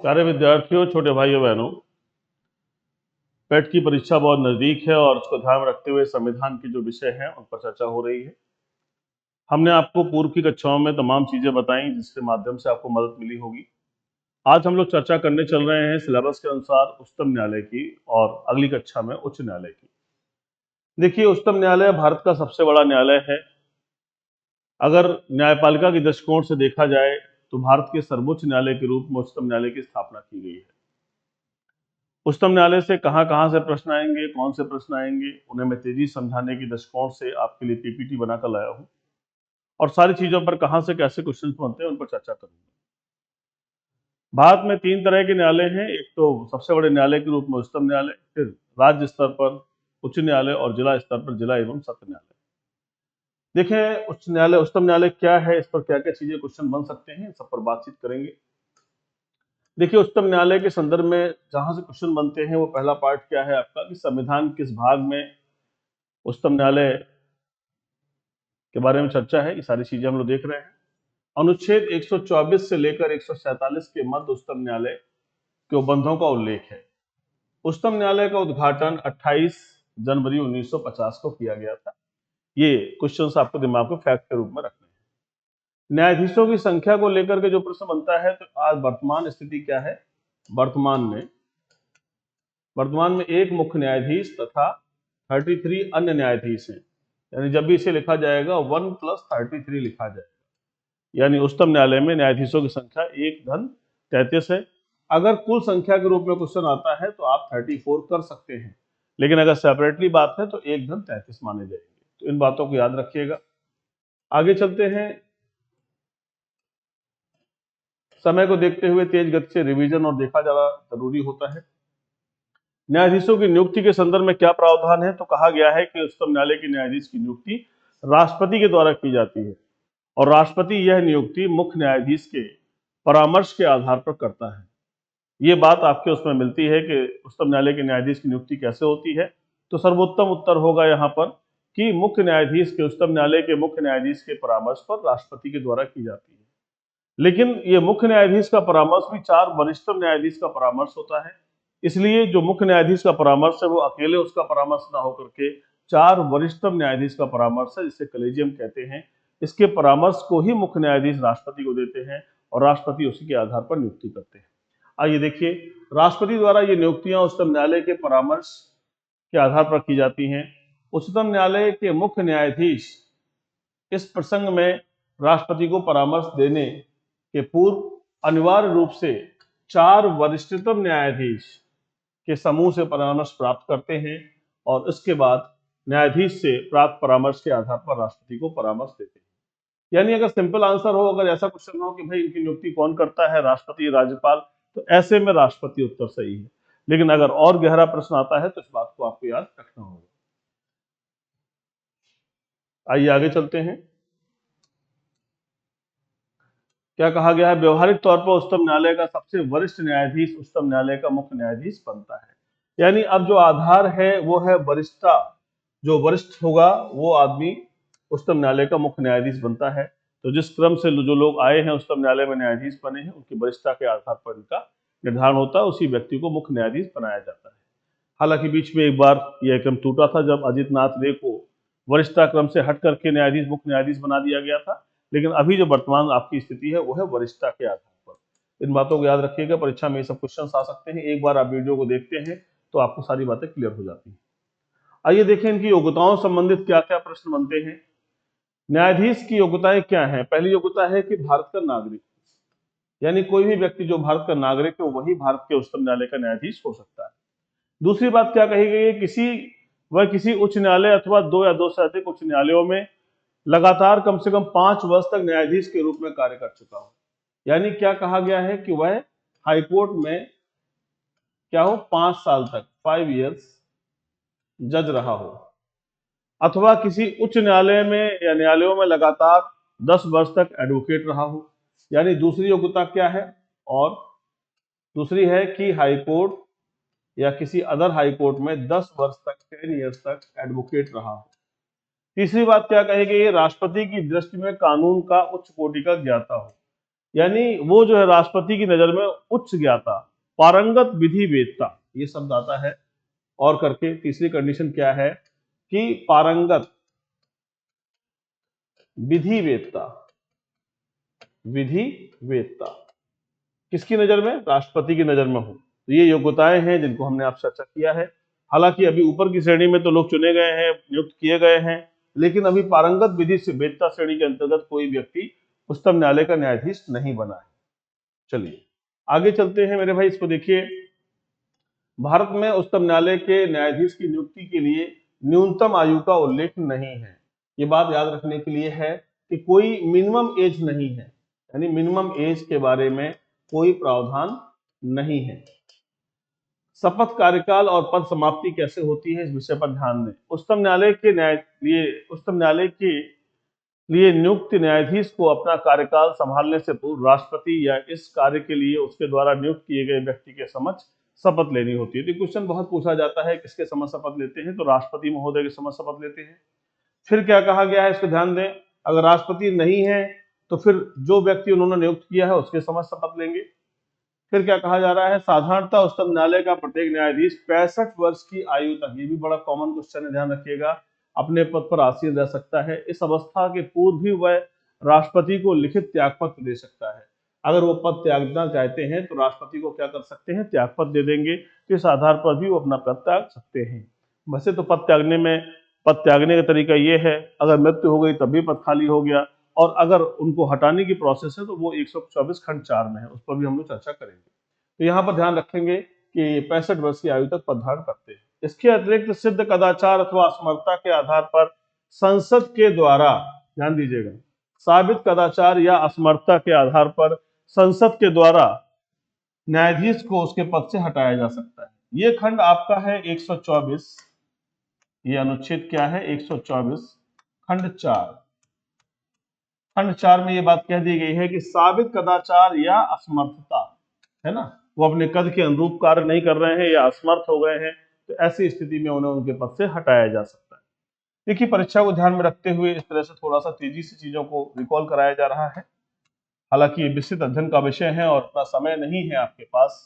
प्यारे विद्यार्थियों, छोटे भाइयों बहनों, पेट की परीक्षा बहुत नजदीक है और उसको ध्यान में रखते हुए संविधान के जो विषय हैं उन पर चर्चा हो रही है। हमने आपको पूर्व की कक्षाओं में तमाम चीजें बताई जिसके माध्यम से आपको मदद मिली होगी। आज हम लोग चर्चा करने चल रहे हैं सिलेबस के अनुसार उच्चतम न्यायालय की और अगली कक्षा में उच्च न्यायालय की। देखिए, उच्चतम न्यायालय भारत का सबसे बड़ा न्यायालय है। अगर न्यायपालिका के दृष्टिकोण से देखा जाए तो भारत के सर्वोच्च न्यायालय के रूप में उच्चतम न्यायालय की स्थापना की गई है। उच्चतम न्यायालय से कहां से प्रश्न आएंगे, कौन से प्रश्न आएंगे, उन्हें मैं तेजी समझाने की दृष्टिकोण से आपके लिए पीपीटी बनाकर लाया हूं और सारी चीजों पर कहां से कैसे क्वेश्चन बनते हैं उन पर चर्चा करूंगा। भारत में 3 तरह के न्यायालय हैं। एक तो सबसे बड़े न्यायालय के रूप में उच्चतम न्यायालय, फिर राज्य स्तर पर उच्च न्यायालय और जिला स्तर पर जिला एवं सत्र न्यायालय। देखें, उच्च न्यायालय उच्चतम न्यायालय क्या है, इस पर क्या क्या चीजें क्वेश्चन बन सकते हैं, सब पर बातचीत करेंगे। देखिए, उच्चतम न्यायालय के संदर्भ में जहां से क्वेश्चन बनते हैं वो पहला पार्ट क्या है आपका कि संविधान किस भाग में उच्चतम न्यायालय के बारे में चर्चा है। ये सारी चीजें हम लोग देख रहे हैं। अनुच्छेद 124 से लेकर 147 के मध्य उच्चतम न्यायालय के उपबंधों का उल्लेख है। उच्चतम न्यायालय का उद्घाटन 28 जनवरी 1950 को किया गया था। ये क्वेश्चन आपको दिमाग में फैक्ट के रूप में रखने हैं। न्यायाधीशों की संख्या को लेकर के जो प्रश्न बनता है तो आज वर्तमान स्थिति क्या है। वर्तमान में एक मुख्य न्यायाधीश तथा 33 अन्य न्यायाधीश हैं। यानी जब भी इसे लिखा जाएगा 1 + 33 लिखा जाएगा। यानी उच्चतम न्यायालय में न्यायाधीशों की संख्या 1-33 है। अगर कुल संख्या के रूप में क्वेश्चन आता है तो आप 34 कर सकते हैं, लेकिन अगर सेपरेटली बात है तो 1-33 माने जाएंगे। तो इन बातों को याद रखिएगा। आगे चलते हैं। समय को देखते हुए तेज गति से रिवीजन और देखा जाना जरूरी होता है। न्यायाधीशों की नियुक्ति के संदर्भ में क्या प्रावधान है, तो कहा गया है कि उच्चतम न्यायालय की न्यायाधीश की नियुक्ति राष्ट्रपति के द्वारा की जाती है और राष्ट्रपति यह नियुक्ति मुख्य न्यायाधीश के परामर्श के आधार पर करता है। ये बात आपके उसमें मिलती है कि उच्चतम न्यायालय के न्यायाधीश की नियुक्ति कैसे होती है। तो सर्वोत्तम उत्तर होगा यहाँ पर कि मुख्य न्यायाधीश के उच्चतम न्यायालय के मुख्य न्यायाधीश के परामर्श पर राष्ट्रपति के द्वारा की जाती है। लेकिन ये मुख्य न्यायाधीश का परामर्श भी 4 वरिष्ठतम न्यायाधीश का परामर्श होता है। इसलिए जो मुख्य न्यायाधीश का परामर्श है वो अकेले उसका परामर्श ना होकर के 4 वरिष्ठतम न्यायाधीश का परामर्श है, जिसे कलेजियम कहते हैं। इसके परामर्श को ही मुख्य न्यायाधीश राष्ट्रपति को देते हैं और राष्ट्रपति उसी के आधार पर नियुक्ति करते हैं। आइए देखिए, राष्ट्रपति द्वारा ये नियुक्तियां उच्चतम न्यायालय के परामर्श के आधार पर की जाती हैं। उच्चतम न्यायालय के मुख्य न्यायाधीश इस प्रसंग में राष्ट्रपति को परामर्श देने के पूर्व अनिवार्य रूप से 4 वरिष्ठतम न्यायाधीश के समूह से परामर्श प्राप्त करते हैं और इसके बाद न्यायाधीश से प्राप्त परामर्श के आधार पर राष्ट्रपति को परामर्श देते हैं। यानी अगर सिंपल आंसर हो, अगर ऐसा क्वेश्चन हो कि भाई इनकी नियुक्ति कौन करता है, राष्ट्रपति, राज्यपाल, तो ऐसे में राष्ट्रपति उत्तर सही है। लेकिन अगर और गहरा प्रश्न आता है तो इस बात को आपको याद रखना होगा। आइए आगे चलते हैं। क्या कहा गया है, व्यवहारिक तौर पर उच्चतम न्यायालय का सबसे वरिष्ठ न्यायाधीश उच्चतम न्यायालय का मुख्य न्यायाधीश बनता है। यानी अब जो आधार है वो है वरिष्ठता। जो वरिष्ठ होगा वो आदमी उच्चतम न्यायालय का मुख्य न्यायाधीश बनता है। तो जिस क्रम से जो लोग आए हैं उच्चतम न्यायालय में न्यायाधीश बने हैं, उनकी वरिष्ठता के आधार पर इनका निर्धारण होता है, उसी व्यक्ति को मुख्य न्यायाधीश बनाया जाता है। हालांकि बीच में एक बार यह क्रम टूटा था जब अजित नाथ रे को वरिष्ठता क्रम से हट करके न्यायाधीश मुख्य न्यायाधीश बना दिया गया था। लेकिन अभी जो वर्तमान आपकी स्थिति है वो है वरिष्ठता के आधार पर। इन बातों को याद रखिएगा, परीक्षा में ये सब क्वेश्चन आ सकते हैं। एक बार आप वीडियो को देखते हैं तो आपको सारी बातें क्लियर हो जाती हैं। आइए देखें इनकी योग्यताओं संबंधित क्या क्या प्रश्न बनते हैं। न्यायाधीश की योग्यताएं क्या है। पहली योग्यता है कि भारत का नागरिक, यानी कोई भी व्यक्ति जो भारत का नागरिक है वही भारत के उच्चतम न्यायालय का न्यायाधीश हो सकता है। दूसरी बात क्या कही गई है, किसी उच्च न्यायालय अथवा 2 या 2 से अधिक उच्च न्यायालयों में लगातार कम से कम 5 वर्ष तक न्यायाधीश के रूप में कार्य कर चुका हो। यानी क्या कहा गया है कि वह हाईकोर्ट में क्या हो, 5 साल तक 5 इयर्स जज रहा हो, अथवा किसी उच्च न्यायालय में या न्यायालयों में लगातार 10 वर्ष तक एडवोकेट रहा हो। यानी दूसरी योग्यता क्या है, और दूसरी है कि हाईकोर्ट या किसी अदर हाईकोर्ट में 10 वर्ष तक 10 इयर्स तक एडवोकेट रहा हो। तीसरी बात क्या कही गई है, राष्ट्रपति की दृष्टि में कानून का उच्च कोटि का ज्ञाता हो। यानी वो जो है राष्ट्रपति की नजर में उच्च ज्ञाता, पारंगत विधि वेत्ता, ये शब्द आता है। और करके तीसरी कंडीशन क्या है कि पारंगत विधि वेत्ता, विधि वेत्ता किसकी नजर में? राष्ट्रपति की नजर में हो। तो ये योग्यताएं हैं जिनको हमने आपसे चर्चा किया है। हालांकि अभी ऊपर की श्रेणी में तो लोग चुने गए हैं, नियुक्त किए गए हैं, लेकिन अभी पारंगत विधि से वेत्ता श्रेणी के अंतर्गत कोई व्यक्ति उच्चतम न्यायालय का न्यायाधीश नहीं बना है। चलिए आगे चलते हैं मेरे भाई, इसको देखिए। भारत में उच्चतम न्यायालय के न्यायाधीश की नियुक्ति के लिए न्यूनतम आयु का उल्लेख नहीं है। ये बात याद रखने के लिए है कि कोई मिनिमम एज नहीं है, यानी मिनिमम एज के बारे में कोई प्रावधान नहीं है। शपथ, कार्यकाल और पद समाप्ति कैसे होती है, इस विषय पर ध्यान दें। उच्चतम न्यायालय के लिए नियुक्त न्यायाधीश को अपना कार्यकाल संभालने से पूर्व राष्ट्रपति या इस कार्य के लिए उसके द्वारा नियुक्त किए गए व्यक्ति के समक्ष शपथ लेनी होती है। तो क्वेश्चन बहुत पूछा जाता है, किसके समक्ष शपथ लेते हैं? तो राष्ट्रपति महोदय के समक्ष शपथ लेते हैं। फिर क्या कहा गया है, इसको ध्यान दें। अगर राष्ट्रपति नहीं है तो फिर जो व्यक्ति उन्होंने नियुक्त किया है उसके समक्ष शपथ लेंगे। फिर क्या कहा जा रहा है, साधारणतः उच्चतम न्यायालय का प्रत्येक न्यायाधीश 65 वर्ष की आयु तक, ये भी बड़ा कॉमन क्वेश्चन है, ध्यान रखिएगा, अपने पद पर आसीन रह सकता है। इस अवस्था के पूर्व भी वह राष्ट्रपति को लिखित त्यागपत्र दे सकता है। अगर वो पद त्यागना चाहते हैं तो राष्ट्रपति को क्या कर सकते हैं? त्यागपत्र दे देंगे। तो इस आधार पर भी वो अपना पद त्याग सकते हैं। वैसे तो पद त्यागने का तरीका ये है, अगर मृत्यु हो गई तब भी पद खाली हो गया, और अगर उनको हटाने की प्रोसेस है तो वो 124 खंड 4 में है, उस पर भी हम लोग चर्चा करेंगे। तो यहाँ पर ध्यान रखेंगे कि 65 वर्ष की आयु तक पद धारण करते हैं। इसके अतिरिक्त सिद्ध कदाचार अथवा असमर्थता के आधार पर संसद के द्वारा, ध्यान दीजिएगा, साबित कदाचार या असमर्थता के आधार पर संसद के द्वारा न्यायाधीश को उसके पद से हटाया जा सकता है। ये खंड आपका है 124, ये अनुच्छेद क्या है? 124 खंड 4। खंड 4 में ये बात कह दी गई है कि साबित कदाचार या असमर्थता, है ना, वो अपने कद के अनुरूप कार्य नहीं कर रहे हैं या असमर्थ हो गए हैं, तो ऐसी स्थिति में उन्हें उनके पद से हटाया जा सकता है। देखिए, परीक्षा को ध्यान में रखते हुए इस तरह से थोड़ा सा तेजी से चीजों को रिकॉल कराया जा रहा है। हालांकि ये विस्तृत अध्ययन का विषय है और इतना समय नहीं है आपके पास।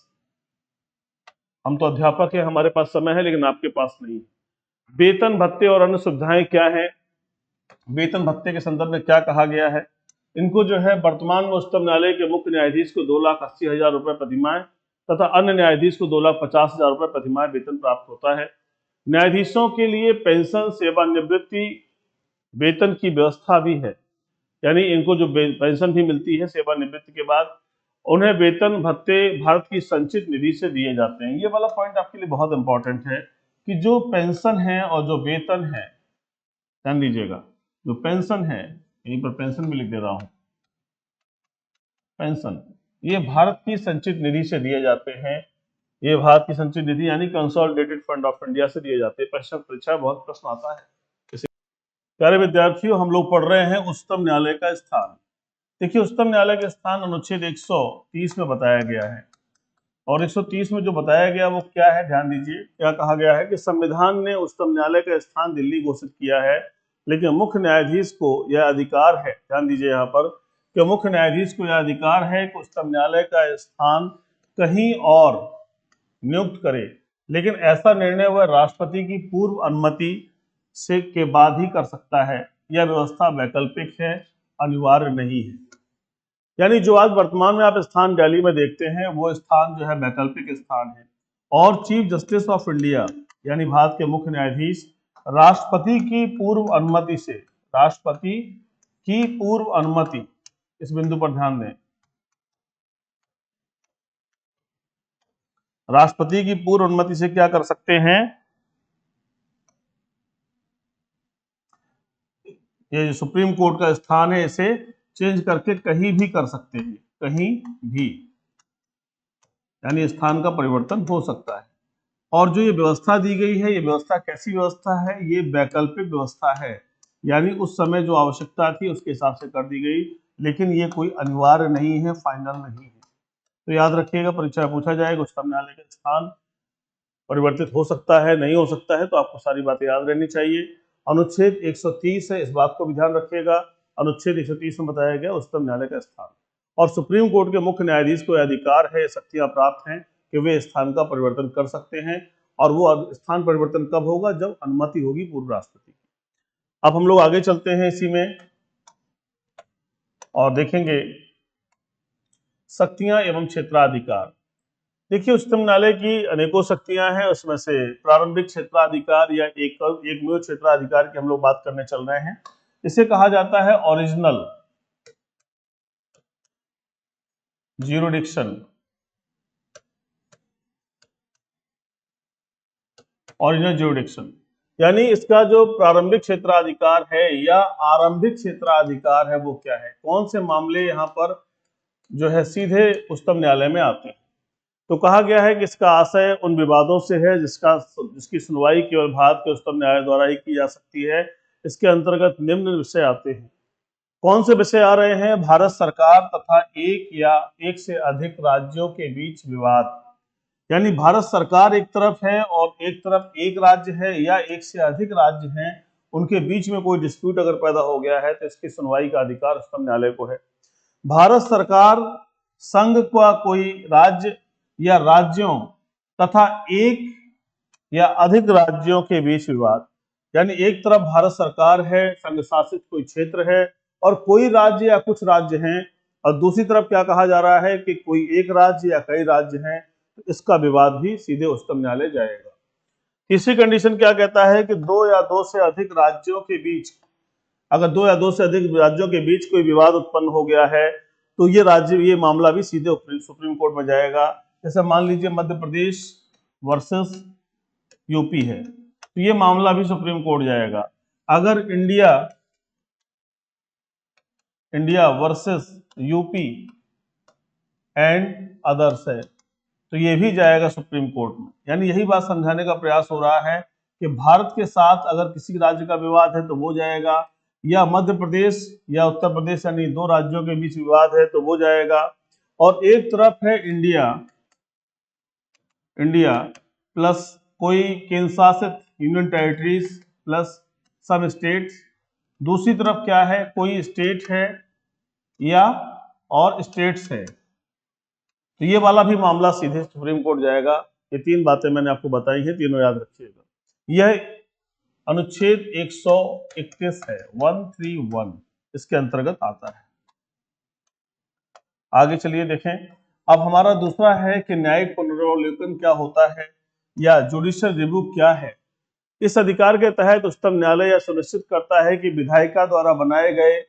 हम तो अध्यापक हैं, हमारे पास समय है, लेकिन आपके पास नहीं है। वेतन भत्ते और अन्य सुविधाएं क्या है? वेतन भत्ते के संदर्भ में क्या कहा गया है? इनको जो है वर्तमान में उच्चतम न्यायालय के मुख्य न्यायाधीश को 2,80,000 रुपए प्रतिमाह तथा अन्य न्यायाधीश को 2,50,000 रुपए प्रतिमाह वेतन प्राप्त होता है। न्यायाधीशों के लिए पेंशन, सेवानिवृत्ति वेतन की व्यवस्था भी है, यानी इनको जो पेंशन भी मिलती है सेवानिवृत्ति के बाद, उन्हें वेतन भत्ते भारत की संचित निधि से दिए जाते हैं। ये वाला पॉइंट आपके लिए बहुत इंपॉर्टेंट है कि जो पेंशन है और जो वेतन है, ध्यान दीजिएगा, जो पेंशन है, यहीं पर पेंशन भी लिख दे रहा हूं, पेंशन, ये भारत की संचित निधि से दिए जाते हैं। ये भारत की संचित निधि यानी कंसोलिडेटेड फंड ऑफ इंडिया से दिए जाते हैं। परीक्षा बहुत प्रश्न आता है। प्यारे विद्यार्थियों, हम लोग पढ़ रहे हैं उच्चतम न्यायालय का स्थान। देखिए, उच्चतम न्यायालय का स्थान अनुच्छेद 130 में बताया गया है, और 130 में जो बताया गया वो क्या है, ध्यान दीजिए। क्या कहा गया है कि संविधान ने उच्चतम न्यायालय का स्थान दिल्ली घोषित किया है, लेकिन मुख्य न्यायाधीश को यह अधिकार है, ध्यान दीजिए यहाँ पर, कि मुख्य न्यायाधीश को यह अधिकार है कि उच्चतम न्यायालय का स्थान कहीं और नियुक्त करे, लेकिन ऐसा निर्णय वह राष्ट्रपति की पूर्व अनुमति से के बाद ही कर सकता है। यह व्यवस्था वैकल्पिक है, अनिवार्य नहीं है। यानी जो आज वर्तमान में आप स्थान दिल्ली में देखते हैं वो स्थान जो है वैकल्पिक स्थान है, और चीफ जस्टिस ऑफ इंडिया यानी भारत के मुख्य न्यायाधीश राष्ट्रपति की पूर्व अनुमति से, राष्ट्रपति की पूर्व अनुमति, इस बिंदु पर ध्यान दें, राष्ट्रपति की पूर्व अनुमति से क्या कर सकते हैं? ये जो सुप्रीम कोर्ट का स्थान है इसे चेंज करके कहीं भी कर सकते हैं, कहीं भी, यानी स्थान का परिवर्तन हो सकता है। और जो ये व्यवस्था दी गई है, ये व्यवस्था कैसी व्यवस्था है? ये वैकल्पिक व्यवस्था है, यानी उस समय जो आवश्यकता थी उसके हिसाब से कर दी गई, लेकिन ये कोई अनिवार्य नहीं है, फाइनल नहीं है। तो याद रखिएगा, परीक्षा में पूछा जाएगा उच्चतम न्यायालय का स्थान परिवर्तित हो सकता है, नहीं हो सकता है, तो आपको सारी बातें याद रहनी चाहिए। अनुच्छेद 130 है, इस बात को भी ध्यान रखिएगा। अनुच्छेद 130 में बताया गया उच्चतम न्यायालय का स्थान। और सुप्रीम कोर्ट के मुख्य न्यायाधीश को यह अधिकार है, शक्तियां प्राप्त हैं कि वे स्थान का परिवर्तन कर सकते हैं। और वो स्थान परिवर्तन कब होगा? जब अनुमति होगी पूर्व राष्ट्रपति की। अब हम लोग आगे चलते हैं इसी में और देखेंगे शक्तियां एवं क्षेत्राधिकार। देखिए, उच्चतम न्यायालय की अनेकों शक्तियां हैं, उसमें से प्रारंभिक क्षेत्राधिकार या एकमेव क्षेत्राधिकार की हम लोग बात करने चल रहे हैं। इसे कहा जाता है ओरिजिनल ज्यूरिडिक्शन। ओरिजिनल ज्यूरिडिक्शन यानी इसका जो प्रारंभिक क्षेत्राधिकार है या आरंभिक क्षेत्राधिकार है वो क्या है? कौन से मामले यहाँ पर जो है सीधे उच्चतम न्यायालय में आते हैं? तो कहा गया है कि इसका आशय उन विवादों से है जिसकी सुनवाई केवल भारत के उच्चतम न्यायालय द्वारा ही की जा सकती है। इसके अंतर्गत निम्न विषय आते हैं। कौन से विषय आ रहे हैं? भारत सरकार तथा एक या एक से अधिक राज्यों के बीच विवाद, यानी भारत सरकार एक तरफ है और एक तरफ एक राज्य है या एक से अधिक राज्य हैं, उनके बीच में कोई डिस्प्यूट अगर पैदा हो गया है तो इसकी सुनवाई का अधिकार उच्चतम न्यायालय को है। भारत सरकार, संघ का कोई राज्य या राज्यों तथा एक या अधिक राज्यों के बीच विवाद, यानी एक तरफ भारत सरकार है, संघ शासित कोई क्षेत्र है और कोई राज्य या कुछ राज्य हैं, और दूसरी तरफ क्या कहा जा रहा है कि कोई एक राज्य या कई राज्य हैं, तो इसका विवाद भी सीधे उच्चतम न्यायालय जाएगा। तीसरी कंडीशन क्या कहता है कि दो या दो से अधिक राज्यों के बीच, अगर दो या दो से अधिक राज्यों के बीच कोई विवाद उत्पन्न हो गया है तो ये मामला भी सीधे सुप्रीम कोर्ट में जाएगा। जैसे मान लीजिए मध्य प्रदेश वर्सेस यूपी है, तो ये मामला भी सुप्रीम कोर्ट जाएगा। अगर India versus UP and others है तो ये भी जाएगा सुप्रीम कोर्ट में। यानी यही बात समझाने का प्रयास हो रहा है कि भारत के साथ अगर किसी राज्य का विवाद है तो वो जाएगा, या मध्य प्रदेश या उत्तर प्रदेश यानी दो राज्यों के बीच विवाद है तो वो जाएगा। और एक तरफ है इंडिया प्लस कोई केंद्र शासित union territories plus some states, दूसरी तरफ क्या है? कोई स्टेट है या और स्टेट्स है, तो ये वाला भी मामला सीधे सुप्रीम कोर्ट जाएगा। ये तीन बातें मैंने आपको बताई हैं, तीनों याद रखिएगा। यह अनुच्छेद 131 है, 131 इसके अंतर्गत आता है। आगे चलिए देखें। अब हमारा दूसरा है कि न्यायिक पुनरावलोकन क्या होता है या जुडिशियल रिव्यू क्या है। इस अधिकार के तहत उच्चतम न्यायालय यह सुनिश्चित करता है कि विधायिका द्वारा बनाए गए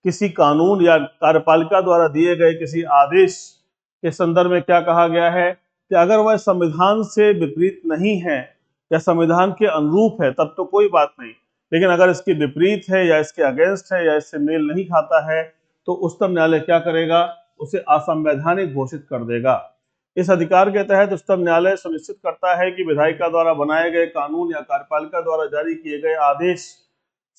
किसी कानून या कार्यपालिका द्वारा दिए गए किसी आदेश के संदर्भ में क्या कहा गया है कि अगर वह संविधान से विपरीत नहीं है या संविधान के अनुरूप है तब तो कोई बात नहीं, लेकिन अगर इसके विपरीत है या इसके अगेंस्ट है या इससे मेल नहीं खाता है तो उच्चतम न्यायालय क्या करेगा? उसे असंवैधानिक घोषित कर देगा। इस अधिकार के तहत उच्चतम न्यायालय सुनिश्चित करता है कि विधायिका द्वारा बनाए गए कानून या कार्यपालिका द्वारा जारी किए गए आदेश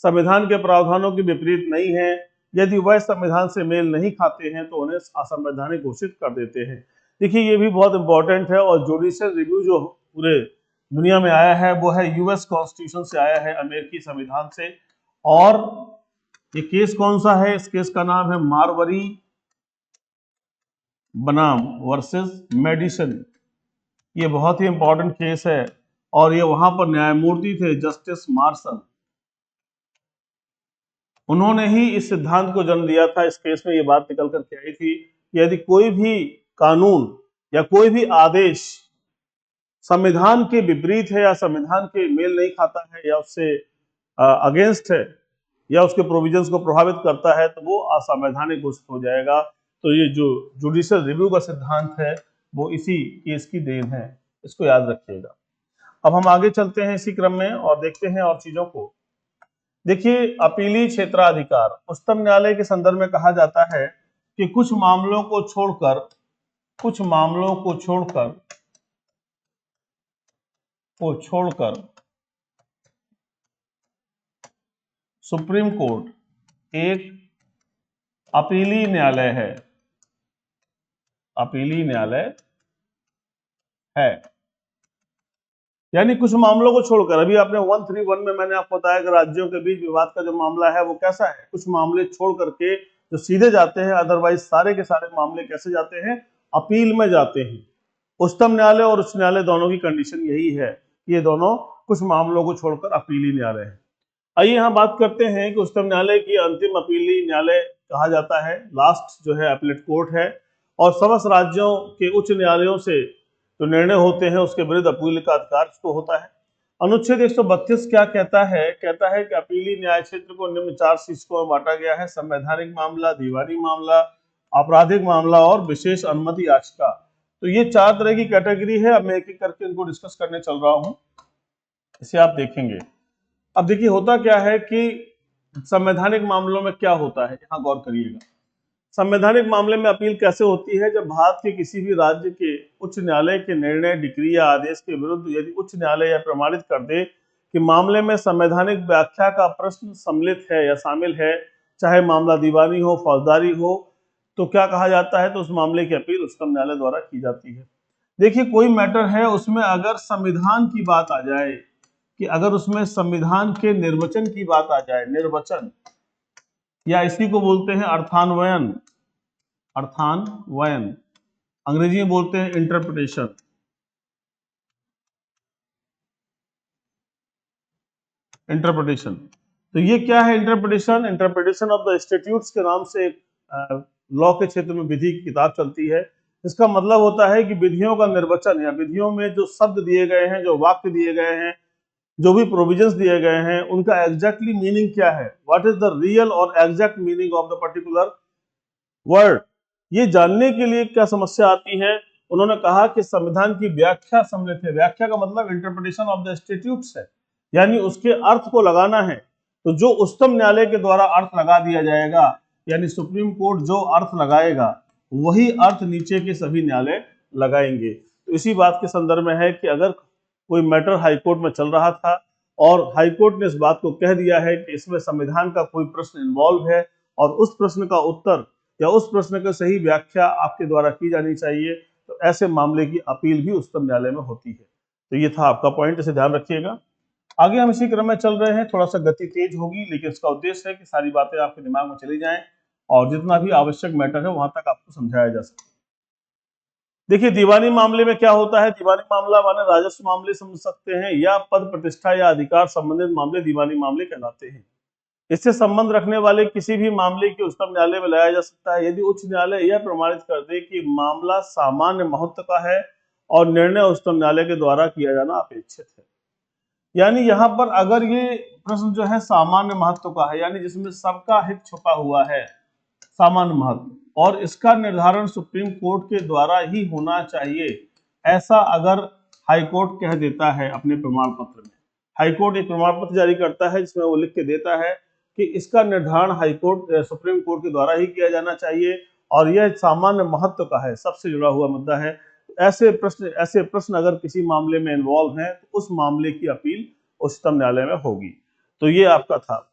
संविधान के प्रावधानों के विपरीत नहीं है। यदि वह संविधान से मेल नहीं खाते हैं तो उन्हें असंवैधानिक घोषित कर देते हैं। देखिए, ये भी बहुत इंपॉर्टेंट है। और जुडिशियल रिव्यू जो पूरे दुनिया में आया है वो है यूएस कॉन्स्टिट्यूशन से आया है, अमेरिकी संविधान से। और ये केस कौन सा है? इस केस का नाम है मारवरी बनाम वर्सेस मेडिसन। ये बहुत ही इंपॉर्टेंट केस है और ये वहां पर न्यायमूर्ति थे जस्टिस मार्शल, उन्होंने ही इस सिद्धांत को जन्म दिया था। इस केस में ये बात निकल कर के आई थी कि यदि कोई भी कानून या कोई भी आदेश संविधान के विपरीत है या संविधान के मेल नहीं खाता है या उससे अगेंस्ट है या उसके प्रोविजंस को प्रभावित करता है तो वो असंवैधानिक घोषित हो जाएगा। तो ये जो जुडिशियल रिव्यू का सिद्धांत है वो इसी केस की देन है, इसको याद रखिएगा। अब हम आगे चलते हैं इसी क्रम में और देखते हैं और चीजों को। देखिए, अपीली क्षेत्राधिकार उच्चतम न्यायालय के संदर्भ में कहा जाता है कि कुछ मामलों को छोड़कर सुप्रीम कोर्ट एक अपीली न्यायालय है। यानी कुछ मामलों को छोड़कर, अभी आपने 131 में मैंने आपको बताया कि राज्यों के बीच विवाद का जो मामला है वो कैसा है? कुछ मामले छोड़ करके जो सीधे जाते हैं, अदरवाइज सारे के सारे मामले कैसे जाते हैं, अपील में जाते हैं। उच्चतम न्यायालय और उच्च न्यायालय दोनों की कंडीशन यही है कि ये दोनों कुछ मामलों को छोड़कर अपीली न्यायालय है। आइए यहाँ बात करते हैं कि उच्चतम न्यायालय की अंतिम अपीली न्यायालय कहा जाता है, लास्ट जो है अपीलेट कोर्ट है, और समस्त राज्यों के उच्च न्यायालयों से जो निर्णय होते हैं उसके विरुद्ध अपील का अधिकार उसको होता है। अनुच्छेद 132 क्या कहता है कि अपीली न्याय क्षेत्र को निम्न 4 शीर्षकों में बांटा गया है: संवैधानिक मामला, दीवानी मामला, आपराधिक मामला और विशेष अनुमति याचिका। तो ये 4 तरह की कैटेगरी है। अब मैं एक एक करके इनको डिस्कस करने चल रहा हूं, इसे आप देखेंगे। अब देखिए होता क्या है कि संवैधानिक मामलों में क्या होता है, यहाँ गौर करिएगा। संवैधानिक मामले में अपील कैसे होती है? जब भारत के किसी भी राज्य के उच्च न्यायालय के निर्णय, डिक्री या आदेश के विरुद्ध यदि उच्च न्यायालय यह प्रमाणित कर दे कि मामले में संवैधानिक व्याख्या का प्रश्न सम्मिलित है या शामिल है, चाहे मामला दीवानी हो, फौजदारी हो, तो क्या कहा जाता है? तो उस मामले की अपील उच्चतम न्यायालय द्वारा की जाती है। देखिए कोई मैटर है, उसमें अगर संविधान की बात आ जाए, कि अगर उसमें संविधान के निर्वचन की बात आ जाए, निर्वचन, या इसी को बोलते हैं अर्थान्वयन, अर्थान्वयन अंग्रेजी में बोलते हैं इंटरप्रिटेशन। इंटरप्रिटेशन, तो ये क्या है interpretation? Interpretation of the statutes के नाम से एक लॉ के क्षेत्र में विधि की किताब चलती है। इसका मतलब होता है कि विधियों का निर्वचन, या विधियों में जो शब्द दिए गए हैं, जो वाक्य दिए गए हैं, जो भी प्रोविजंस दिए गए हैं, उनका एग्जैक्टली मीनिंग क्या है, व्हाट इज द रियल और exact meaning of the particular word, ये जानने के लिए क्या समस्या आती है? उन्होंने कहा कि संविधान की व्याख्या सम्मिलित है। व्याख्या का मतलब इंटरप्रिटेशन ऑफ द स्टैट्यूट्स है, यानी उसके अर्थ को लगाना है। तो जो उच्चतम न्यायालय के द्वारा अर्थ लगा दिया जाएगा, यानी सुप्रीम कोर्ट जो अर्थ लगाएगा, वही अर्थ नीचे के सभी न्यायालय लगाएंगे। तो इसी बात के संदर्भ में है कि अगर कोई मैटर हाईकोर्ट में चल रहा था और हाईकोर्ट ने इस बात को कह दिया है कि इसमें संविधान का कोई प्रश्न इन्वॉल्व है और उस प्रश्न का उत्तर या उस प्रश्न की सही व्याख्या आपके द्वारा की जानी चाहिए, तो ऐसे मामले की अपील भी उच्चतम न्यायालय में होती है। तो ये था आपका पॉइंट, इसे ध्यान रखिएगा। आगे हम इसी क्रम में चल रहे हैं, थोड़ा सा गति तेज होगी, लेकिन इसका उद्देश्य है कि सारी बातें आपके दिमाग में चली जाएं और जितना भी आवश्यक मैटर है वहां तक आपको समझाया जा सके। देखिए दीवानी मामले में क्या होता है? दीवानी मामला माने राजस्व मामले समझ सकते हैं, या पद प्रतिष्ठा या अधिकार संबंधित मामले दीवानी मामले कहलाते हैं। इससे संबंध रखने वाले किसी भी मामले के उच्चतम न्यायालय में लाया जा सकता है यदि उच्च न्यायालय यह प्रमाणित कर दे कि मामला सामान्य महत्व का है और निर्णय उच्चतम न्यायालय के द्वारा किया जाना अपेक्षित है। यानी यहाँ पर अगर ये प्रश्न जो है सामान्य महत्व का है, यानी जिसमें सबका हित छुपा हुआ है, सामान्य महत्व, और इसका निर्धारण सुप्रीम कोर्ट के द्वारा ही होना चाहिए, ऐसा अगर हाईकोर्ट कह देता है अपने प्रमाण पत्र में। हाईकोर्ट एक प्रमाण पत्र जारी करता है जिसमें वो लिख के देता है कि इसका निर्धारण हाईकोर्ट सुप्रीम कोर्ट के द्वारा ही किया जाना चाहिए और यह सामान्य महत्व का है, सबसे जुड़ा हुआ मुद्दा है। ऐसे प्रश्न अगर किसी मामले में इन्वॉल्व हैं तो उस मामले की अपील उच्चतम न्यायालय में होगी। तो ये आपका था।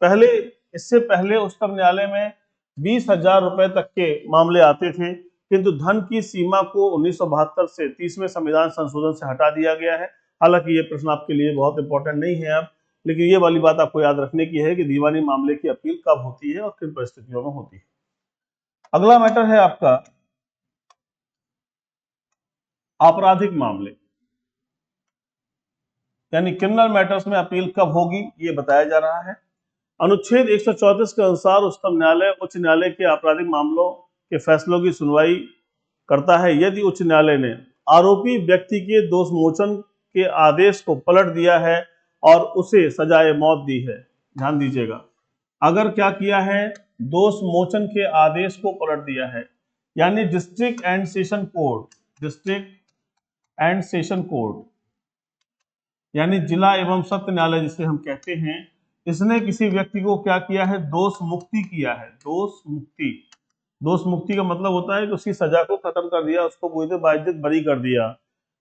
इससे पहले उच्चतम न्यायालय में 20,000 रुपए तक के मामले आते थे, किंतु धन की सीमा को 1972 से 30वें संविधान संशोधन से हटा दिया गया है। हालांकि ये प्रश्न आपके लिए बहुत इंपॉर्टेंट नहीं है अब, लेकिन ये वाली बात आपको याद रखने की है कि दीवानी मामले की अपील कब होती है और किन परिस्थितियों में होती है। अगला मैटर है आपका आपराधिक मामले, यानी क्रिमिनल मैटर्स में अपील कब होगी ये बताया जा रहा है। अनुच्छेद 134 के अनुसार उच्चतम न्यायालय उच्च न्यायालय के आपराधिक मामलों के फैसलों की सुनवाई करता है यदि उच्च न्यायालय ने आरोपी व्यक्ति के दोष मोचन के आदेश को पलट दिया है और उसे सजाए मौत दी है। ध्यान दीजिएगा, अगर क्या किया है, दोष मोचन के आदेश को पलट दिया है, यानी डिस्ट्रिक्ट एंड सेशन कोर्ट यानी जिला एवं सत्र न्यायालय जिसे हम कहते हैं, इसने किसी व्यक्ति को क्या किया है, दोष मुक्ति किया है। दोष मुक्ति का मतलब होता है कि उसकी सजा को खत्म कर दिया, उसको पूरी बाइज्जत बरी कर दिया।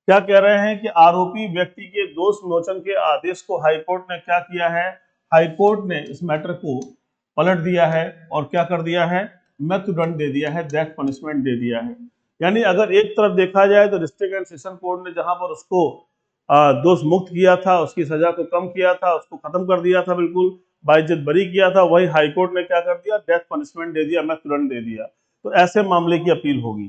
क्या कह रहे हैं कि आरोपी व्यक्ति के दोष मोचन के आदेश को हाईकोर्ट ने क्या किया है, हाईकोर्ट ने इस मैटर को पलट दिया है और क्या कर दिया है, मृत्युदंड दे दिया है, डेथ पनिशमेंट दे दिया है। यानी अगर एक तरफ देखा जाए तो डिस्ट्रिक्ट एंड सेशन कोर्ट ने जहां पर उसको दोष मुक्त किया था, उसकी सजा को कम किया था, उसको खत्म कर दिया था बिल्कुल, बाइज्जत बरी किया था, वही हाईकोर्ट ने क्या कर दिया, डेथ पनिशमेंट दे दिया, मैं तुरंत दे दिया। तो ऐसे मामले की अपील होगी।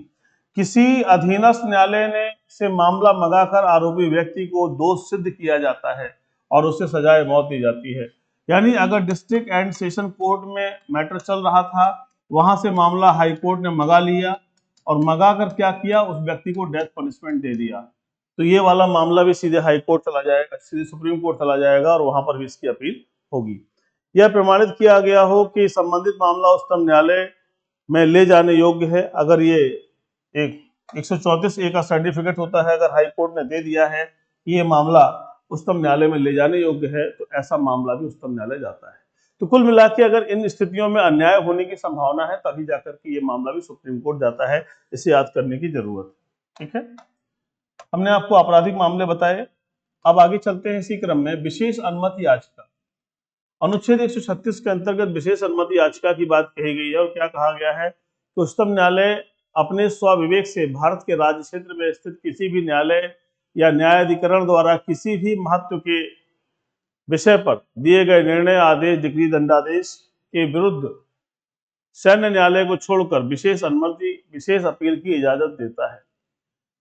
किसी अधीनस्थ न्यायालय ने से मामला मंगाकर आरोपी व्यक्ति को दोष सिद्ध किया जाता है और उसे सजाए मौत दी जाती है। यानी अगर डिस्ट्रिक्ट एंड सेशन कोर्ट में मैटर चल रहा था, वहां से मामला हाई कोर्ट ने मंगा लिया और मंगा कर क्या किया, उस व्यक्ति को डेथ पनिशमेंट दे दिया, तो ये वाला मामला भी सीधे हाई कोर्ट चला जाएगा, सीधे सुप्रीम कोर्ट चला जाएगा और वहां पर भी इसकी अपील होगी। यह प्रमाणित किया गया हो कि संबंधित मामला उच्चतम न्यायालय में ले जाने योग्य है। अगर ये एक 134A का सर्टिफिकेट होता है, अगर हाई कोर्ट ने दे दिया है कि ये मामला उच्चतम न्यायालय में ले जाने योग्य है, तो ऐसा मामला भी उच्चतम न्यायालय जाता है। तो कुल मिला के अगर इन स्थितियों में अन्याय होने की संभावना है, तभी जाकर के ये मामला भी सुप्रीम कोर्ट जाता है। इसे याद करने की जरूरत है। ठीक है, हमने आपको आपराधिक मामले बताए। अब आगे चलते हैं इसी क्रम में विशेष अनुमति याचिका। अनुच्छेद 136 के अंतर्गत विशेष अनुमति याचिका की बात कही गई है और क्या कहा गया है कि उच्चतम न्यायालय अपने स्वविवेक से भारत के राज्य क्षेत्र में स्थित किसी भी न्यायालय या न्यायाधिकरण द्वारा किसी भी महत्व के विषय पर दिए गए निर्णय, आदेश, डिक्री, दंडादेश के विरुद्ध सैन्य न्यायालय को छोड़कर विशेष अनुमति, विशेष अपील की इजाजत देता है।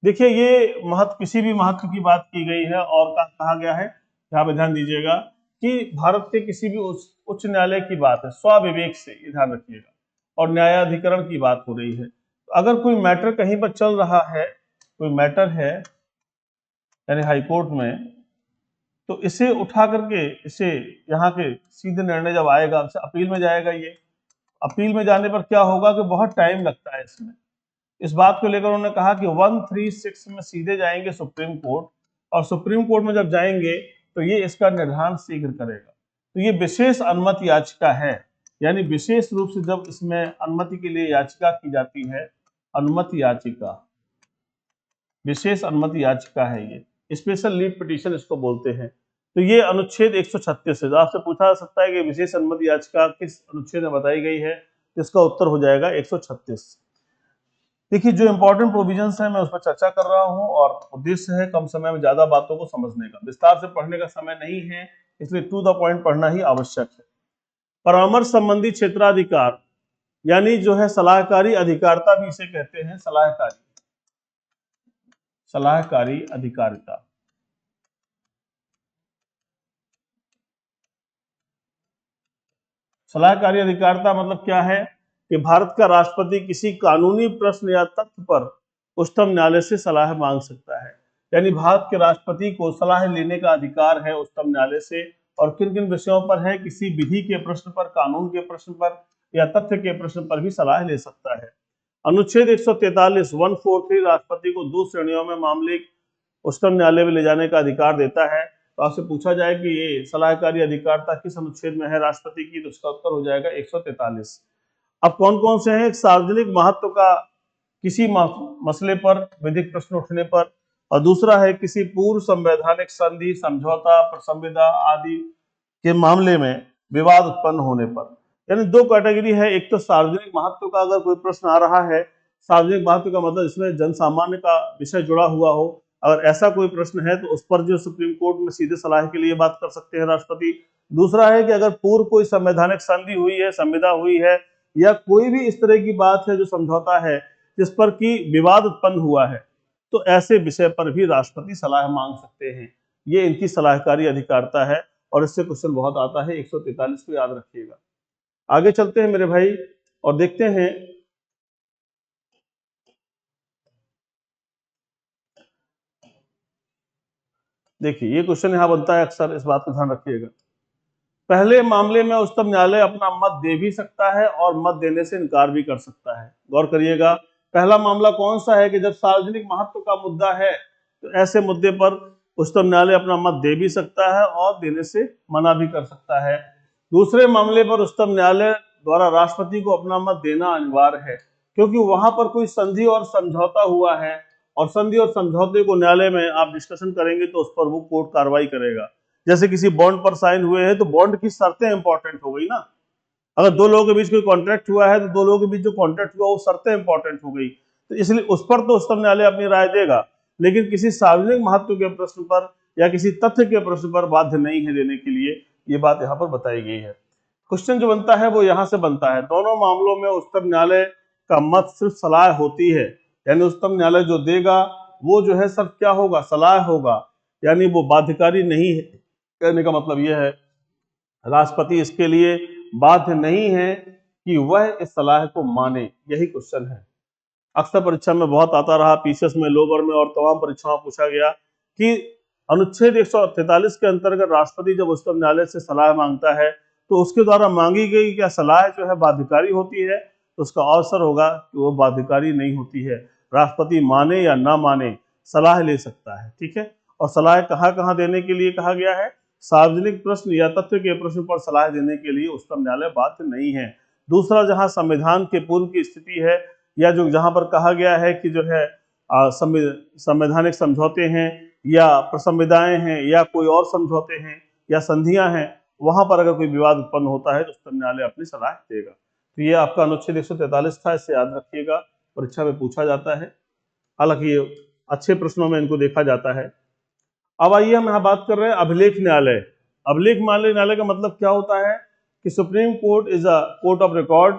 देखिए, ये महत्व, किसी भी महत्व की बात की गई है और कहा गया है, यहाँ पे ध्यान दीजिएगा कि भारत के किसी भी उच्च न्यायालय की बात है, स्वविवेक से, ये ध्यान रखिएगा, और न्यायाधिकरण की बात हो रही है। तो अगर कोई मैटर कहीं पर चल रहा है, कोई मैटर है यानी हाईकोर्ट में, तो इसे उठा करके, इसे यहाँ के सीधे निर्णय जब आएगा, अपील में जाएगा। ये अपील में जाने पर क्या होगा कि बहुत टाइम लगता है इसमें। इस बात को लेकर उन्होंने कहा कि 136 में सीधे जाएंगे सुप्रीम कोर्ट, और सुप्रीम कोर्ट में जब जाएंगे तो ये इसका निर्धारण शीघ्र करेगा। तो ये विशेष अनुमति याचिका है, यानी विशेष रूप से जब इसमें अनुमति के लिए याचिका की जाती है, अनुमति याचिका, विशेष अनुमति याचिका है, ये स्पेशल लीव पिटीशन इसको बोलते हैं। तो ये अनुच्छेद 136 है। आपसे पूछा जा सकता है कि विशेष अनुमति याचिका किस अनुच्छेद में बताई गई है, इसका उत्तर हो जाएगा 136। देखिए, जो इंपॉर्टेंट प्रोविजंस हैं मैं उस पर चर्चा कर रहा हूं, और उद्देश्य है कम समय में ज्यादा बातों को समझने का, विस्तार से पढ़ने का समय नहीं है, इसलिए टू द पॉइंट पढ़ना ही आवश्यक है। परामर्श संबंधी क्षेत्राधिकार, यानी जो है सलाहकारी अधिकारिता भी इसे कहते हैं, सलाहकारी अधिकारिता। सलाहकारी अधिकारिता मतलब क्या है कि भारत का राष्ट्रपति किसी कानूनी प्रश्न या तथ्य पर उच्चतम न्यायालय से सलाह मांग सकता है। यानी भारत के राष्ट्रपति को सलाह लेने का अधिकार है उच्चतम न्यायालय से, और किन किन विषयों पर है, किसी विधि के प्रश्न पर, कानून के प्रश्न पर या तथ्य के प्रश्न पर भी सलाह ले सकता है। अनुच्छेद 143 143 राष्ट्रपति को 2 श्रेणियों में मामले उच्चतम न्यायालय में ले जाने का अधिकार देता है। तो आपसे पूछा जाए कि ये सलाहकारी अधिकारिता किस अनुच्छेद में है राष्ट्रपति की, तो उसका उत्तर हो जाएगा 143। अब कौन कौन से हैं? सार्वजनिक महत्व का किसी मसले पर विधिक प्रश्न उठने पर, और दूसरा है किसी पूर्व संवैधानिक संधि, समझौता, संविदा आदि के मामले में विवाद उत्पन्न होने पर। यानी 2 कैटेगरी है। एक तो सार्वजनिक महत्व का अगर कोई प्रश्न आ रहा है, सार्वजनिक महत्व का मतलब इसमें जन सामान्य का विषय जुड़ा हुआ हो, अगर ऐसा कोई प्रश्न है तो उस पर जो सुप्रीम कोर्ट में सीधे सलाह के लिए बात कर सकते हैं राष्ट्रपति। दूसरा है कि अगर पूर्व कोई संवैधानिक संधि हुई है, संविदा हुई है, या कोई भी इस तरह की बात है जो समझौता है जिस पर कि विवाद उत्पन्न हुआ है, तो ऐसे विषय पर भी राष्ट्रपति सलाह मांग सकते हैं। ये इनकी सलाहकारी अधिकारिता है, और इससे क्वेश्चन बहुत आता है। 143 को याद रखिएगा। आगे चलते हैं मेरे भाई और देखते हैं देखिए, ये क्वेश्चन यहां बनता है अक्सर, इस बात को ध्यान रखिएगा। पहले मामले में उच्चतम न्यायालय अपना मत दे भी सकता है और मत देने से इनकार भी कर सकता है। गौर करिएगा, पहला मामला कौन सा है कि जब सार्वजनिक महत्व का मुद्दा है, तो ऐसे मुद्दे पर उच्चतम न्यायालय अपना मत दे भी सकता है और देने से मना भी कर सकता है। दूसरे मामले पर उच्चतम न्यायालय द्वारा राष्ट्रपति को अपना मत देना अनिवार्य है, क्योंकि वहां पर कोई संधि और समझौता हुआ है, और संधि और समझौते को न्यायालय में आप डिस्कशन करेंगे तो उस पर वो कोर्ट कार्रवाई करेगा। जैसे किसी बॉन्ड पर साइन हुए हैं, तो बॉन्ड की शर्तें इंपॉर्टेंट हो गई ना। अगर 2 लोगों के बीच कोई कॉन्ट्रैक्ट हुआ है, तो 2 लोगों के बीच जो कॉन्ट्रैक्ट हुआ वो शर्तें इंपॉर्टेंट हो गई, तो इसलिए उस पर तो उच्चतम न्यायालय अपनी राय देगा, लेकिन किसी सार्वजनिक महत्व के प्रश्न पर या किसी तथ्य के प्रश्न पर बाध्य नहीं है देने के लिए। ये बात यहाँ पर बताई गई है। क्वेश्चन जो बनता है वो यहाँ से बनता है, दोनों मामलों में उच्चतम न्यायालय का मत सिर्फ सलाह होती है, यानी उच्चतम न्यायालय जो देगा वो जो है सब क्या होगा, सलाह होगा, यानी वो बाध्यकारी नहीं है। कहने का मतलब यह है राष्ट्रपति इसके लिए बाध्य नहीं है कि वह इस सलाह को माने, यही क्वेश्चन है। अक्सर परीक्षा में बहुत आता रहा, पीसीएस में, लोअर में और तमाम परीक्षाओं में पूछा गया कि अनुच्छेद 143 के अंतर्गत राष्ट्रपति जब उच्चतम न्यायालय से सलाह मांगता है तो उसके द्वारा मांगी गई क्या सलाह जो है बाध्यकारी होती है, तो उसका अवसर होगा कि वो बाध्यकारी नहीं होती है। राष्ट्रपति माने या ना माने सलाह ले सकता है, ठीक है। और सलाह कहाँ कहाँ देने के लिए कहा गया है, सार्वजनिक प्रश्न या तथ्य के प्रश्न पर सलाह देने के लिए उच्चतम न्यायालय बाध्य नहीं है। दूसरा, जहां संविधान के पूर्व की स्थिति है या जो जहां पर कहा गया है कि जो है संवैधानिक समझौते हैं या प्रसंविधाएं हैं या कोई और समझौते हैं या संधियां हैं, वहां पर अगर कोई विवाद उत्पन्न होता है तो उच्चतम न्यायालय अपनी सलाह देगा। तो ये आपका अनुच्छेद 143 था, इसे याद रखिएगा, परीक्षा में पूछा जाता है। हालांकि ये अच्छे प्रश्नों में इनको देखा जाता है। अब आइए हम यहाँ बात कर रहे हैं अभिलेख न्यायालय। अभिलेख न्यायालय का मतलब क्या होता है कि supreme Court is a court of record,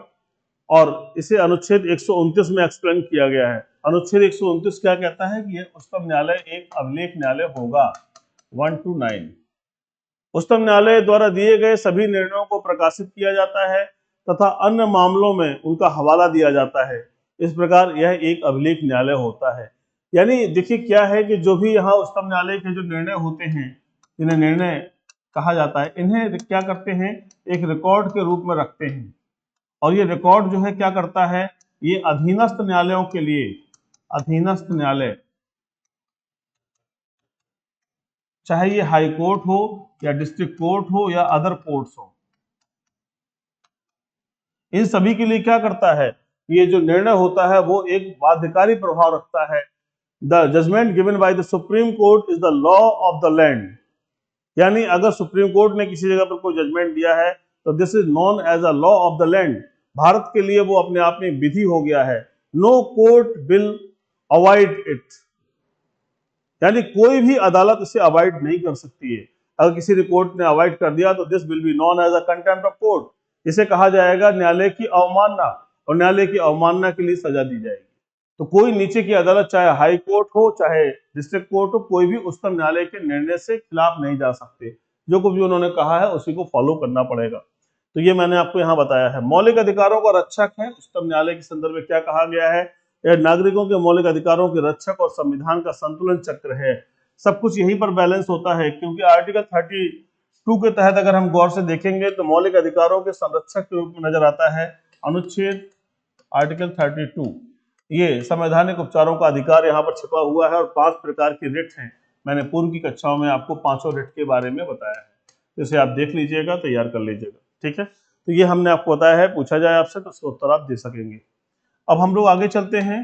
और इसे अनुच्छेद 129 में एक्सप्लेन किया गया है। अनुच्छेद 129 क्या कहता है कि उच्चतम न्यायालय एक अभिलेख न्यायालय होगा। 1 to 9 उच्चतम न्यायालय द्वारा दिए गए सभी निर्णयों को प्रकाशित किया जाता है तथा अन्य मामलों में उनका हवाला दिया जाता है। इस प्रकार यह एक अभिलेख न्यायालय होता है। यानी देखिए क्या है कि जो भी यहाँ उच्चतम न्यायालय के जो निर्णय होते हैं, इन्हें निर्णय कहा जाता है, इन्हें क्या करते हैं, एक रिकॉर्ड के रूप में रखते हैं। और ये रिकॉर्ड जो है क्या करता है, ये अधीनस्थ न्यायालयों के लिए, अधीनस्थ न्यायालय चाहे ये हाई कोर्ट हो या डिस्ट्रिक्ट कोर्ट हो या अदर कोर्ट्स हो, इन सभी के लिए क्या करता है, ये जो निर्णय होता है वो एक बाध्यकारी प्रभाव रखता है। The judgment given by the Supreme Court is the law of the land. यानी अगर सुप्रीम कोर्ट ने किसी जगह पर कोई जजमेंट दिया है तो this is known as a law of the land. Bharat के लिए वो अपने आप में विधि हो गया है। No court will avoid it, यानी कोई भी अदालत इसे अवॉइड नहीं कर सकती है। अगर किसी कोर्ट ने अवॉइड कर दिया तो this will be known as a contempt of court. इसे कहा जाएगा न्यायालय की अवमानना, और न्यायालय की अवमानना के लिए सजा दी जाएगी। तो कोई नीचे की अदालत, चाहे हाई कोर्ट हो चाहे डिस्ट्रिक्ट कोर्ट हो, कोई भी उच्चतम न्यायालय के निर्णय से खिलाफ नहीं जा सकते। जो कुछ भी उन्होंने कहा है उसी को फॉलो करना पड़ेगा। तो ये मैंने आपको यहाँ बताया है। मौलिक अधिकारों का रक्षक है उच्चतम न्यायालय के संदर्भ में क्या कहा गया है, यह नागरिकों के मौलिक अधिकारों के रक्षक और संविधान का संतुलन चक्र है। सब कुछ यहीं पर बैलेंस होता है, क्योंकि आर्टिकल 32 के तहत अगर हम गौर से देखेंगे तो मौलिक अधिकारों के संरक्षक के रूप में नजर आता है अनुच्छेद आर्टिकल 32। ये संवैधानिक उपचारों का अधिकार यहाँ पर छिपा हुआ है, और 5 प्रकार की रिट हैं। मैंने पूर्व की कक्षाओं में आपको 5 रिट के बारे में बताया है, इसे आप देख लीजिएगा, तैयार कर लीजिएगा, ठीक है। तो ये हमने आपको बताया है, पूछा जाए आपसे तो उसका उत्तर आप दे सकेंगे। अब हम लोग आगे चलते हैं।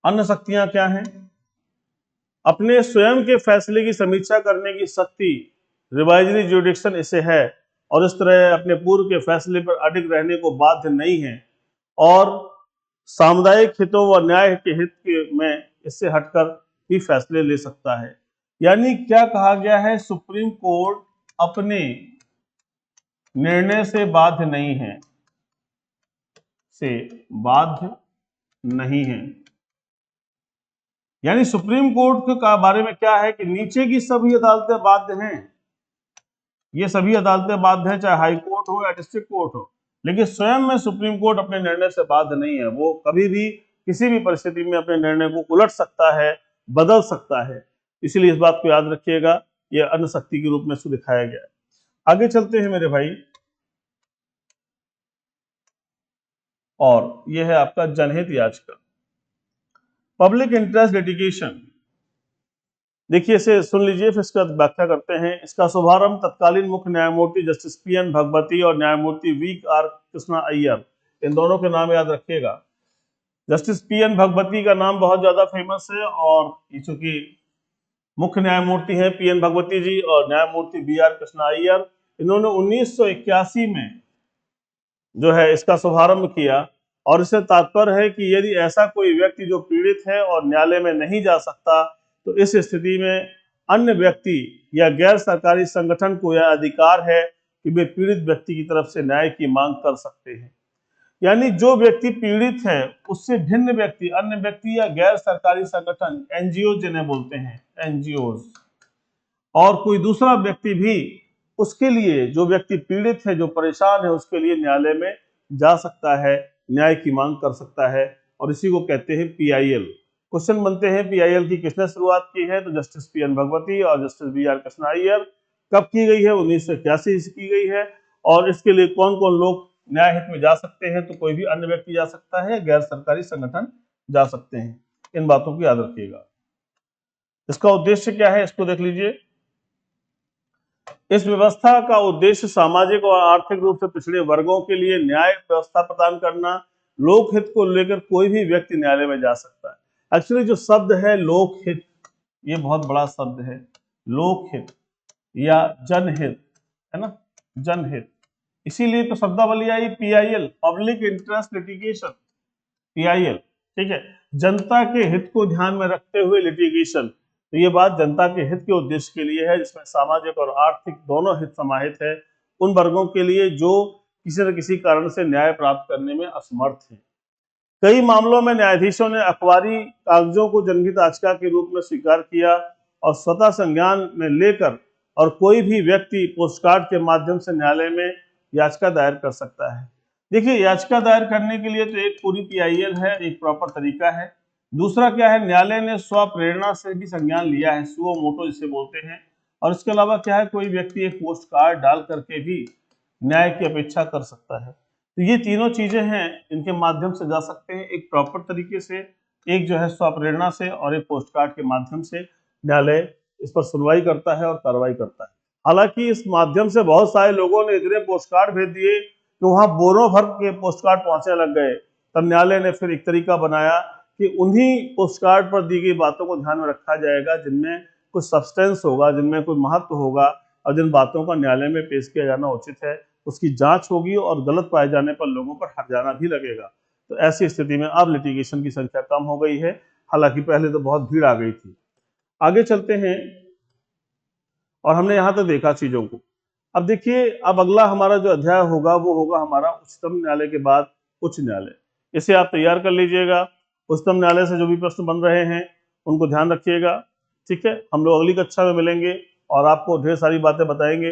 अन्य शक्तियां क्या हैं? अपने स्वयं के फैसले की समीक्षा करने की शक्ति रिवाइजरी जुडिक्शन इसे है, और इस तरह अपने पूर्व के फैसले पर अडिग रहने को बाध्य नहीं है, और सामुदायिक हितों व न्याय के हित के में इससे हटकर भी फैसले ले सकता है। यानी क्या कहा गया है, सुप्रीम कोर्ट अपने निर्णय से बाध्य नहीं है, से बाध्य नहीं है। यानी सुप्रीम कोर्ट के बारे में क्या है कि नीचे की सभी अदालतें बाध्य हैं, ये सभी अदालतें बाध्य हैं, चाहे हाई कोर्ट हो या डिस्ट्रिक्ट कोर्ट हो, लेकिन स्वयं में सुप्रीम कोर्ट अपने निर्णय से बाध्य नहीं है। वो कभी भी किसी भी परिस्थिति में अपने निर्णय को उलट सकता है, बदल सकता है। इसलिए इस बात को याद रखिएगा, यह अन्य शक्ति के रूप में इसको दिखाया गया है। आगे चलते हैं मेरे भाई, और यह है आपका जनहित याचिका, पब्लिक इंटरेस्ट लिटिगेशन। देखिए इसे सुन लीजिए, फिर इसका व्याख्या करते हैं। इसका शुभारंभ तत्कालीन मुख्य न्यायमूर्ति जस्टिस पी.एन. भगवती और न्यायमूर्ति वी.आर. कृष्णा अय्यर, इन दोनों के नाम याद रखिएगा। Justice PN. भगवती का नाम बहुत ज्यादा फेमस है, और ये चूंकि मुख्य न्यायमूर्ति हैं पी.एन. भगवती जी और न्यायमूर्ति वी.आर. कृष्णा अय्यर, इन्होंने 1981 में जो है इसका शुभारंभ किया। और इससे तात्पर्य है कि यदि ऐसा कोई व्यक्ति जो पीड़ित है और न्यायालय में नहीं जा सकता, तो इस स्थिति में अन्य व्यक्ति या गैर सरकारी संगठन को यह अधिकार है कि वे पीड़ित व्यक्ति की तरफ से न्याय की मांग कर सकते हैं। यानी जो व्यक्ति पीड़ित है उससे भिन्न व्यक्ति, अन्य व्यक्ति या गैर सरकारी संगठन, एनजीओ जिन्हें बोलते हैं, एनजीओज, और कोई दूसरा व्यक्ति भी उसके लिए, जो व्यक्ति पीड़ित है, जो परेशान है, उसके लिए न्यायालय में जा सकता है, न्याय की मांग कर सकता है, और इसी को कहते हैं पीआईएल। क्वेश्चन बनते हैं पीआईएल की किसने शुरुआत की है? तो जस्टिस पीएन भगवती और जस्टिस बीआर कृष्णा अय्यर। कब की गई है? 1981 से की गई है। और इसके लिए कौन कौन लोग न्याय हित में जा सकते हैं? तो कोई भी अन्य व्यक्ति जा सकता है, गैर सरकारी संगठन जा सकते हैं। इन बातों को याद रखिएगा। इसका उद्देश्य क्या है, इसको देख लीजिए। इस व्यवस्था का उद्देश्य सामाजिक और आर्थिक रूप से पिछड़े वर्गों के लिए न्याय व्यवस्था प्रदान करना। लोकहित को लेकर कोई भी व्यक्ति न्यायालय में जा सकता है। एक्चुअली जो शब्द है लोकहित, ये बहुत बड़ा शब्द है। लोकहित या जनहित, है ना, जनहित, इसीलिए तो शब्दावली आई PIL, public interest litigation, PIL. ठीक है, जनता के हित को ध्यान में रखते हुए लिटिगेशन। तो ये बात जनता के हित के उद्देश्य के लिए है, जिसमें सामाजिक और आर्थिक दोनों हित समाहित है, उन वर्गों के लिए जो किसी न किसी कारण से न्याय प्राप्त करने में असमर्थ है। कई मामलों में न्यायाधीशों ने अखबारी कागजों को जनहित याचिका के रूप में स्वीकार किया और स्वतः संज्ञान में लेकर, और कोई भी व्यक्ति पोस्टकार्ड के माध्यम से न्यायालय में याचिका दायर कर सकता है। देखिए, याचिका दायर करने के लिए तो एक पूरी पीआईएल है, एक प्रॉपर तरीका है। दूसरा क्या है, न्यायालय ने स्वप्रेरणा से भी संज्ञान लिया है, सुओ मोटो जिसे बोलते हैं। और इसके अलावा क्या है, कोई व्यक्ति एक पोस्ट कार्ड डाल करके भी न्याय की अपेक्षा कर सकता है। तो ये तीनों चीजें हैं, इनके माध्यम से जा सकते हैं, एक प्रॉपर तरीके से, एक जो है स्वप्रेरणा से, और एक पोस्ट कार्ड के माध्यम से न्यायालय इस पर सुनवाई करता है और कार्रवाई करता है। हालांकि इस माध्यम से बहुत सारे लोगों ने इतने पोस्ट कार्ड भेज दिए कि वहां बोरों भर के पोस्ट कार्ड पहुंचने लग गए। तब न्यायालय ने फिर एक तरीका बनाया कि उन्हीं पोस्ट कार्ड पर दी गई बातों को ध्यान में रखा जाएगा जिनमें कुछ सब्सटेंस होगा, जिनमें कोई महत्व होगा, और जिन बातों का न्यायालय में पेश किया जाना उचित है उसकी जांच होगी, और गलत पाए जाने पर लोगों पर हर्जाना भी लगेगा। तो ऐसी स्थिति में अब लिटिगेशन की संख्या कम हो गई है, हालांकि पहले तो बहुत भीड़ आ गई थी। आगे चलते हैं, और हमने यहां तक देखा चीजों को। अब देखिए, अब अगला हमारा जो अध्याय होगा वो होगा हमारा उच्चतम न्यायालय के बाद उच्च न्यायालय। इसे आप तैयार कर लीजिएगा। उच्चतम न्यायालय से जो भी प्रश्न बन रहे हैं उनको ध्यान रखिएगा। ठीक है, हम लोग अगली कक्षा में मिलेंगे और आपको ढेर सारी बातें बताएंगे।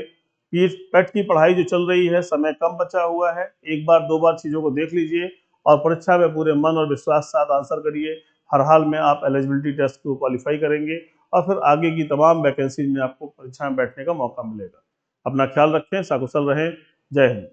पेट की पढ़ाई जो चल रही है, समय कम बचा हुआ है, एक बार दो बार चीजों को देख लीजिए और परीक्षा में पूरे मन और विश्वास के साथ आंसर करिए। हर हाल में आप एलिजिबिलिटी टेस्ट को क्वालिफाई करेंगे और फिर आगे की तमाम वैकेंसीज में आपको परीक्षा में बैठने का मौका मिलेगा। अपना ख्याल रखें, सकुशल रहें। जय हिंद।